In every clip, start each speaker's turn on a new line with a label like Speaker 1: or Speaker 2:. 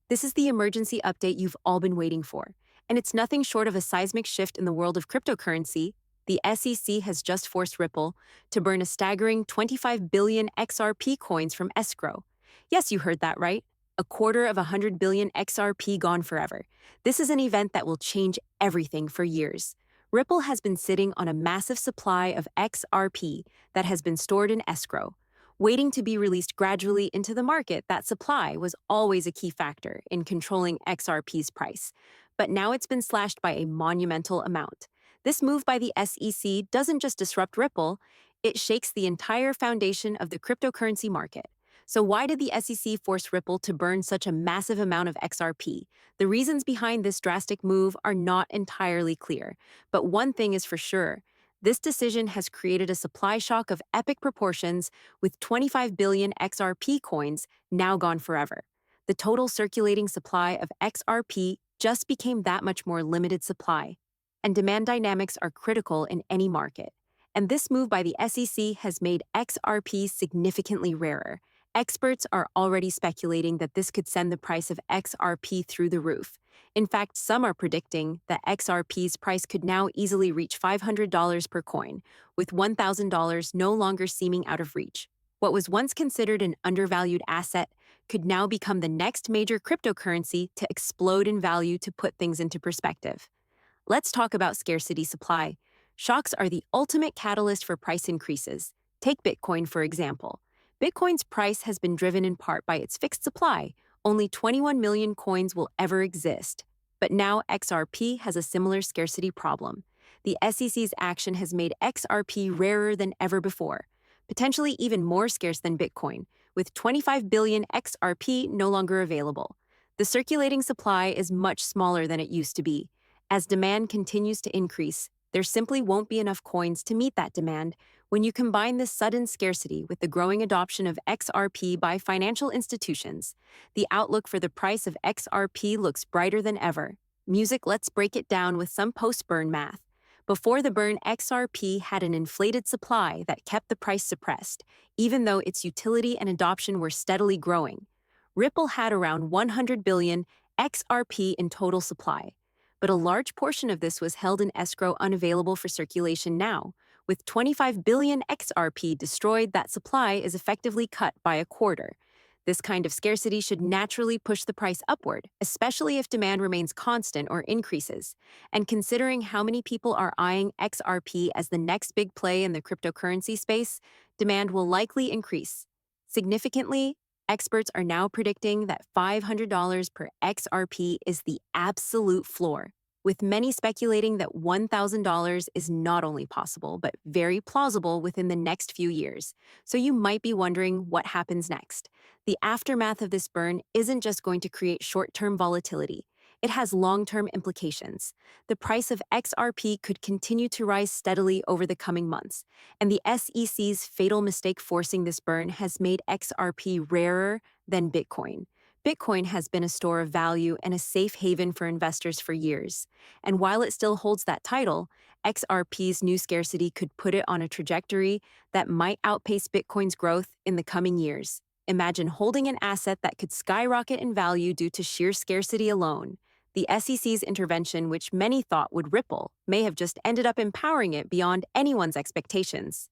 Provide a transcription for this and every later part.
Speaker 1: This is the emergency update you've all been waiting for. And it's nothing short of a seismic shift in the world of cryptocurrency. The SEC has just forced Ripple to burn a staggering 25 billion XRP coins from escrow. Yes, you heard that right. A quarter of 100 billion XRP gone forever. This is an event that will change everything for years. Ripple has been sitting on a massive supply of XRP that has been stored in escrow, waiting to be released gradually into the market. That supply was always a key factor in controlling XRP's price, but now it's been slashed by a monumental amount. This move by the SEC doesn't just disrupt Ripple, it shakes the entire foundation of the cryptocurrency market. So why did the SEC force Ripple to burn such a massive amount of XRP? The reasons behind this drastic move are not entirely clear, but one thing is for sure. This decision has created a supply shock of epic proportions, with 25 billion XRP coins now gone forever. The total circulating supply of XRP just became that much more limited supply, and demand dynamics are critical in any market. And this move by the SEC has made XRP significantly rarer. Experts are already speculating that this could send the price of XRP through the roof. In fact, some are predicting that XRP's price could now easily reach $500 per coin, with $1,000 no longer seeming out of reach. What was once considered an undervalued asset could now become the next major cryptocurrency to explode in value. To put things into perspective, let's talk about scarcity supply. Shocks are the ultimate catalyst for price increases. Take Bitcoin, for example. Bitcoin's price has been driven in part by its fixed supply. Only 21 million coins will ever exist. But now XRP has a similar scarcity problem. The SEC's action has made XRP rarer than ever before, potentially even more scarce than Bitcoin, with 25 billion XRP no longer available. The circulating supply is much smaller than it used to be. As demand continues to increase, there simply won't be enough coins to meet that demand. When you combine this sudden scarcity with the growing adoption of XRP by financial institutions, the outlook for the price of XRP looks brighter than ever. Let's break it down with some post-burn math. Before the burn, XRP had an inflated supply that kept the price suppressed, even though its utility and adoption were steadily growing. Ripple had around 100 billion XRP in total supply, but a large portion of this was held in escrow, unavailable for circulation now. With 25 billion XRP destroyed, that supply is effectively cut by a quarter. This kind of scarcity should naturally push the price upward, especially if demand remains constant or increases. And considering how many people are eyeing XRP as the next big play in the cryptocurrency space, demand will likely increase significantly. Experts are now predicting that $500 per XRP is the absolute floor, with many speculating that $1,000 is not only possible, but very plausible within the next few years. So you might be wondering what happens next. The aftermath of this burn isn't just going to create short-term volatility. It has long-term implications. The price of XRP could continue to rise steadily over the coming months, and the SEC's fatal mistake forcing this burn has made XRP rarer than Bitcoin. Bitcoin has been a store of value and a safe haven for investors for years. And while it still holds that title, XRP's new scarcity could put it on a trajectory that might outpace Bitcoin's growth in the coming years. Imagine holding an asset that could skyrocket in value due to sheer scarcity alone. The SEC's intervention, which many thought would Ripple, may have just ended up empowering it beyond anyone's expectations.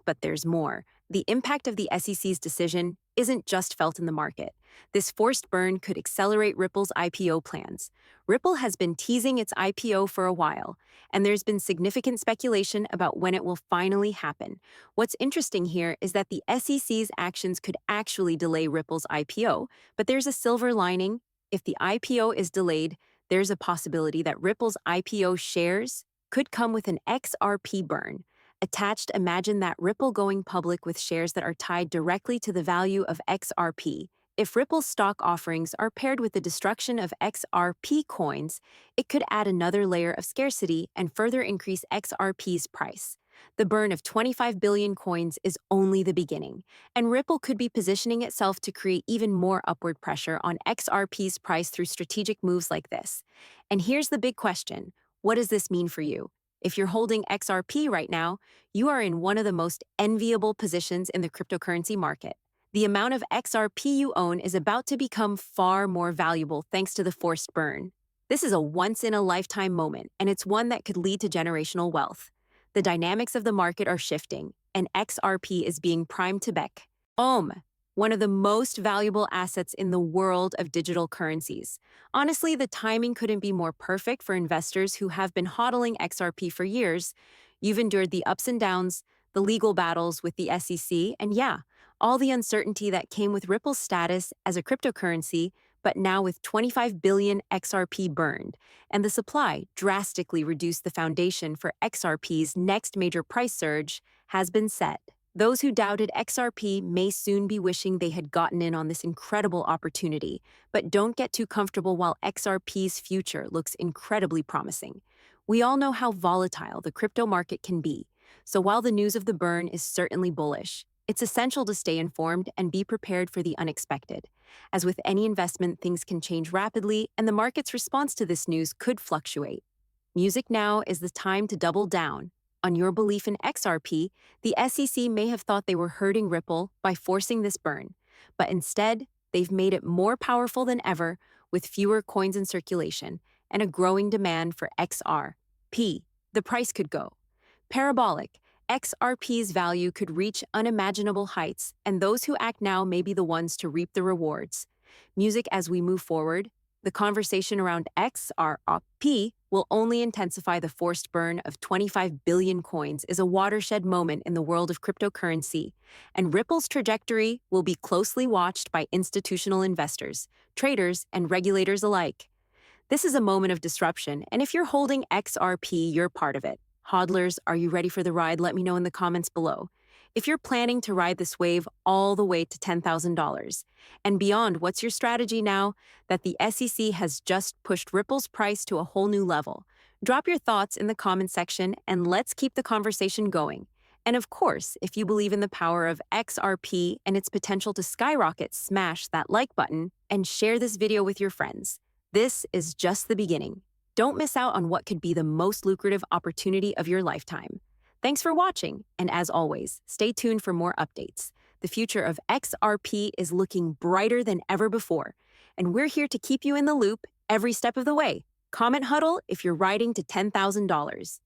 Speaker 1: But there's more. The impact of the SEC's decision isn't just felt in the market. This forced burn could accelerate Ripple's IPO plans. Ripple has been teasing its IPO for a while, and there's been significant speculation about when it will finally happen. What's interesting here is that the SEC's actions could actually delay Ripple's IPO, but there's a silver lining. If the IPO is delayed, there's a possibility that Ripple's IPO shares could come with an XRP burn attached. Imagine that, Ripple going public with shares that are tied directly to the value of XRP. If Ripple's stock offerings are paired with the destruction of XRP coins, it could add another layer of scarcity and further increase XRP's price. The burn of 25 billion coins is only the beginning, and Ripple could be positioning itself to create even more upward pressure on XRP's price through strategic moves like this. And here's the big question: what does this mean for you? If you're holding XRP right now, you are in one of the most enviable positions in the cryptocurrency market. The amount of XRP you own is about to become far more valuable thanks to the forced burn. This is a once in a lifetime moment, and it's one that could lead to generational wealth. The dynamics of the market are shifting, and XRP is being primed to beck. One of the most valuable assets in the world of digital currencies. Honestly, the timing couldn't be more perfect for investors who have been hodling XRP for years. You've endured the ups and downs, the legal battles with the SEC, and yeah, all the uncertainty that came with Ripple's status as a cryptocurrency, but now with 25 billion XRP burned, and the supply drastically reduced, the foundation for XRP's next major price surge has been set. Those who doubted XRP may soon be wishing they had gotten in on this incredible opportunity, but don't get too comfortable while XRP's future looks incredibly promising. We all know how volatile the crypto market can be, so while the news of the burn is certainly bullish, it's essential to stay informed and be prepared for the unexpected. As with any investment, things can change rapidly, and the market's response to this news could fluctuate. Music now is the time to double down on your belief in XRP. The SEC may have thought they were hurting Ripple by forcing this burn, but instead, they've made it more powerful than ever with fewer coins in circulation and a growing demand for XRP. The price could go parabolic. XRP's value could reach unimaginable heights, and those who act now may be the ones to reap the rewards. Music as we move forward, the conversation around XRP will only intensify. The forced burn of 25 billion coins is a watershed moment in the world of cryptocurrency, and Ripple's trajectory will be closely watched by institutional investors, traders, and regulators alike. This is a moment of disruption, and if you're holding XRP, you're part of it. Hodlers, are you ready for the ride? Let me know in the comments below. If you're planning to ride this wave all the way to $10,000 and beyond, what's your strategy now that the SEC has just pushed Ripple's price to a whole new level? Drop your thoughts in the comment section and let's keep the conversation going. And of course, if you believe in the power of XRP and its potential to skyrocket, smash that like button and share this video with your friends. This is just the beginning. Don't miss out on what could be the most lucrative opportunity of your lifetime. Thanks for watching, and as always, stay tuned for more updates. The future of XRP is looking brighter than ever before, and we're here to keep you in the loop every step of the way. Comment HUDLE if you're riding to $10,000.